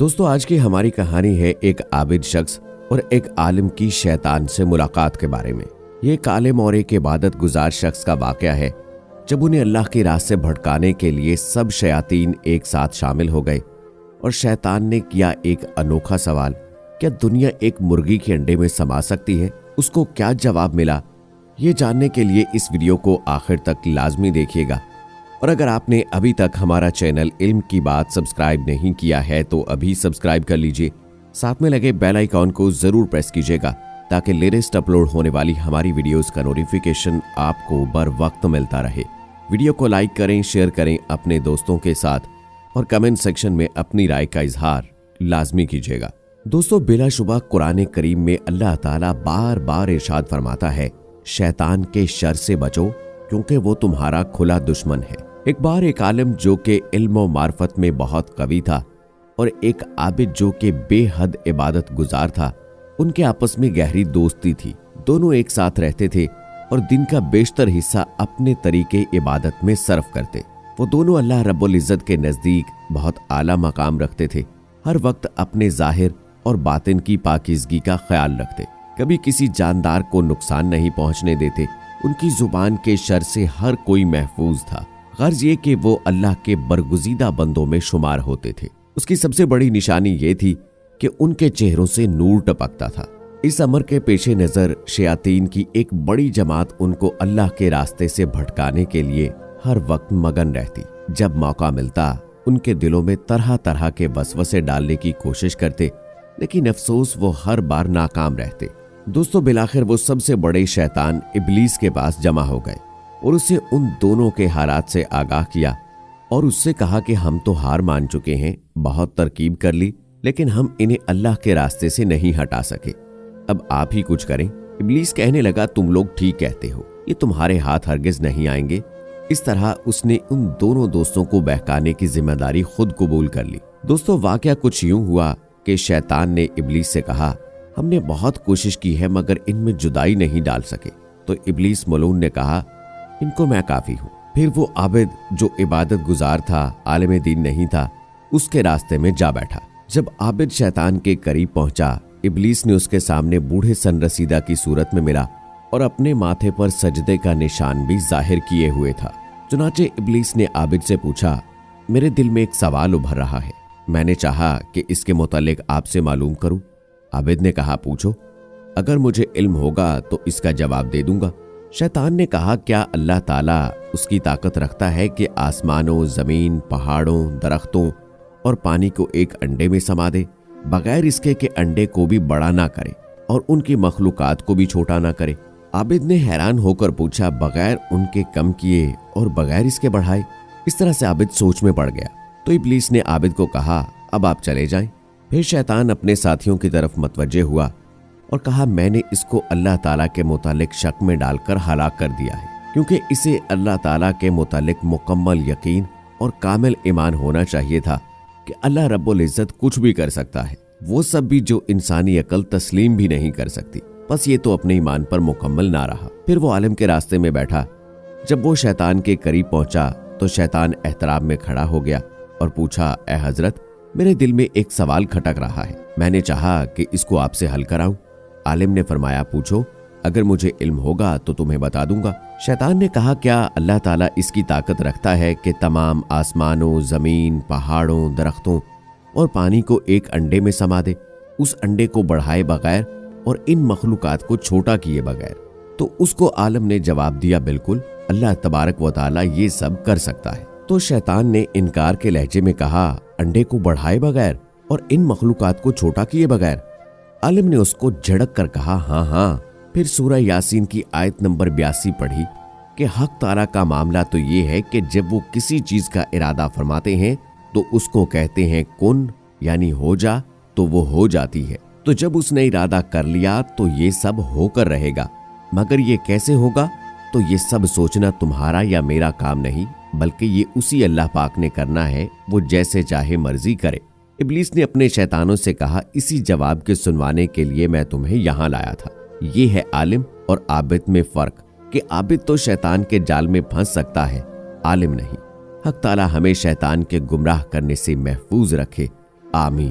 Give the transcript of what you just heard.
دوستو آج کی ہماری کہانی ہے ایک عابد شخص اور ایک عالم کی شیطان سے ملاقات کے بارے میں۔ یہ ایک عالم اور ایک عبادت گزار شخص کا واقعہ ہے جب انہیں اللہ کی راہ سے بھٹکانے کے لیے سب شیاطین ایک ساتھ شامل ہو گئے اور شیطان نے کیا ایک انوکھا سوال، کیا دنیا ایک مرغی کے انڈے میں سما سکتی ہے؟ اس کو کیا جواب ملا؟ یہ جاننے کے لیے اس ویڈیو کو آخر تک لازمی دیکھیے گا، اور اگر آپ نے ابھی تک ہمارا چینل علم کی بات سبسکرائب نہیں کیا ہے تو ابھی سبسکرائب کر لیجئے، ساتھ میں لگے بیل آئیکن کو ضرور پریس کیجئے گا تاکہ لیٹسٹ اپلوڈ ہونے والی ہماری ویڈیوز کا نوٹیفیکیشن آپ کو بر وقت ملتا رہے۔ ویڈیو کو لائک کریں، شیئر کریں اپنے دوستوں کے ساتھ اور کمنٹ سیکشن میں اپنی رائے کا اظہار لازمی کیجئے گا۔ دوستو بلا شبہ قرآن کریم میں اللہ تعالیٰ بار بار ارشاد فرماتا ہے، شیطان کے شر سے بچو کیونکہ وہ تمہارا کھلا دشمن ہے۔ ایک بار ایک عالم جو کہ علم و معرفت میں بہت قوی تھا اور ایک عابد جو کہ بے حد عبادت گزار تھا، ان کے آپس میں گہری دوستی تھی۔ دونوں ایک ساتھ رہتے تھے اور دن کا بیشتر حصہ اپنے طریقے عبادت میں صرف کرتے۔ وہ دونوں اللہ رب العزت کے نزدیک بہت اعلیٰ مقام رکھتے تھے، ہر وقت اپنے ظاہر اور باطن کی پاکیزگی کا خیال رکھتے، کبھی کسی جاندار کو نقصان نہیں پہنچنے دیتے۔ ان کی زبان کے شر سے ہر کوئی محفوظ تھا، غرض یہ کہ وہ اللہ کے برگزیدہ بندوں میں شمار ہوتے تھے۔ اس کی سب سے بڑی نشانی یہ تھی کہ ان کے چہروں سے نور ٹپکتا تھا۔ اس امر کے پیش نظر شیاطین کی ایک بڑی جماعت ان کو اللہ کے راستے سے بھٹکانے کے لیے ہر وقت مگن رہتی۔ جب موقع ملتا ان کے دلوں میں طرح طرح کے وسوسے ڈالنے کی کوشش کرتے، لیکن افسوس وہ ہر بار ناکام رہتے۔ دوستو بالآخر وہ سب سے بڑے شیطان ابلیس کے پاس جمع ہو گئے اور اسے ان دونوں کے حالات سے آگاہ کیا اور اس سے کہا کہ ہم تو ہار مان چکے ہیں، بہت ترکیب کر لی لیکن ہم انہیں اللہ کے راستے سے نہیں ہٹا سکے، اب آپ ہی کچھ کریں۔ ابلیس کہنے لگا، تم لوگ ٹھیک کہتے ہو، یہ تمہارے ہاتھ ہرگز نہیں آئیں گے۔ اس طرح اس نے ان دونوں دوستوں کو بہکانے کی ذمہ داری خود قبول کر لی۔ دوستو واقعہ کچھ یوں ہوا کہ شیطان نے ابلیس سے کہا، ہم نے بہت کوشش کی ہے مگر ان میں جدائی نہیں ڈال سکے۔ تو ابلیس ملعون نے کہا، ان کو میں کافی ہوں۔ پھر وہ عابد جو عبادت گزار تھا، عالم دین نہیں تھا، اس کے راستے میں جا بیٹھا۔ جب عابد شیطان کے قریب پہنچا، ابلیس نے اس کے سامنے بوڑھے سن رسیدہ کی صورت میں ملا اور اپنے ماتھے پر سجدے کا نشان بھی ظاہر کیے ہوئے تھا۔ چنانچہ ابلیس نے عابد سے پوچھا، میرے دل میں ایک سوال ابھر رہا ہے، میں نے چاہا کہ اس کے متعلق آپ سے معلوم کروں۔ عابد نے کہا، پوچھو، اگر مجھے علم ہوگا تو اس کا جواب دے دوں گا۔ شیطان نے کہا، کیا اللہ تعالیٰ اس کی طاقت رکھتا ہے کہ آسمانوں، زمین، پہاڑوں، درختوں اور پانی کو ایک انڈے میں سما دے، بغیر اس کے کہ انڈے کو بھی بڑا نہ کرے اور ان کی مخلوقات کو بھی چھوٹا نہ کرے؟ عابد نے حیران ہو کر پوچھا، بغیر ان کے کم کیے اور بغیر اس کے بڑھائے؟ اس طرح سے عابد سوچ میں پڑ گیا۔ تو ابلیس نے عابد کو کہا، اب آپ چلے جائیں۔ پھر شیطان اپنے ساتھیوں کی طرف متوجہ ہوا اور کہا، میں نے اس کو اللہ تعالیٰ کے متعلق شک میں ڈال کر ہلاک کر دیا ہے، کیونکہ اسے اللہ تعالیٰ کے متعلق مکمل یقین اور کامل ایمان ہونا چاہیے تھا کہ اللہ رب العزت کچھ بھی کر سکتا ہے، وہ سب بھی جو انسانی عقل تسلیم بھی نہیں کر سکتی۔ بس یہ تو اپنے ایمان پر مکمل نہ رہا۔ پھر وہ عالم کے راستے میں بیٹھا۔ جب وہ شیطان کے قریب پہنچا تو شیطان احترام میں کھڑا ہو گیا اور پوچھا، اے حضرت، میرے دل میں ایک سوال کھٹک رہا ہے، میں نے چاہا کہ اس کو آپ سے حل کراؤں۔ عالم نے فرمایا، پوچھو، اگر مجھے علم ہوگا تو تمہیں بتا دوں گا۔ شیطان نے کہا، کیا اللہ تعالیٰ اس کی طاقت رکھتا ہے کہ تمام آسمانوں، زمین، پہاڑوں، درختوں اور پانی کو ایک انڈے میں سما دے، اس انڈے کو بڑھائے بغیر اور ان مخلوقات کو چھوٹا کیے بغیر؟ تو اس کو عالم نے جواب دیا، بالکل، اللہ تبارک و تعالیٰ یہ سب کر سکتا ہے۔ تو شیطان نے انکار کے لہجے میں کہا، انڈے کو بڑھائے بغیر اور ان مخلوقات کو چھوٹا کیے بغیر؟ عالم نے اس کو جھڑک کر کہا، ہاں ہاں۔ پھر سورہ یاسین کی آیت نمبر 82 پڑھی کہ حق تعالیٰ کا معاملہ تو یہ ہے کہ جب وہ کسی چیز کا ارادہ فرماتے ہیں تو اس کو کہتے ہیں کن، یعنی ہو جا، تو وہ ہو جاتی ہے۔ تو جب اس نے ارادہ کر لیا تو یہ سب ہو کر رہے گا، مگر یہ کیسے ہوگا؟ تو یہ سب سوچنا تمہارا یا میرا کام نہیں، بلکہ یہ اسی اللہ پاک نے کرنا ہے، وہ جیسے چاہے مرضی کرے۔ ابلیس نے اپنے شیطانوں سے کہا، اسی جواب کے سنوانے کے لیے میں تمہیں یہاں لایا تھا۔ یہ ہے عالم اور عابد میں فرق کہ عابد تو شیطان کے جال میں پھنس سکتا ہے، عالم نہیں۔ حق تعالی ہمیں شیطان کے گمراہ کرنے سے محفوظ رکھے، آمین۔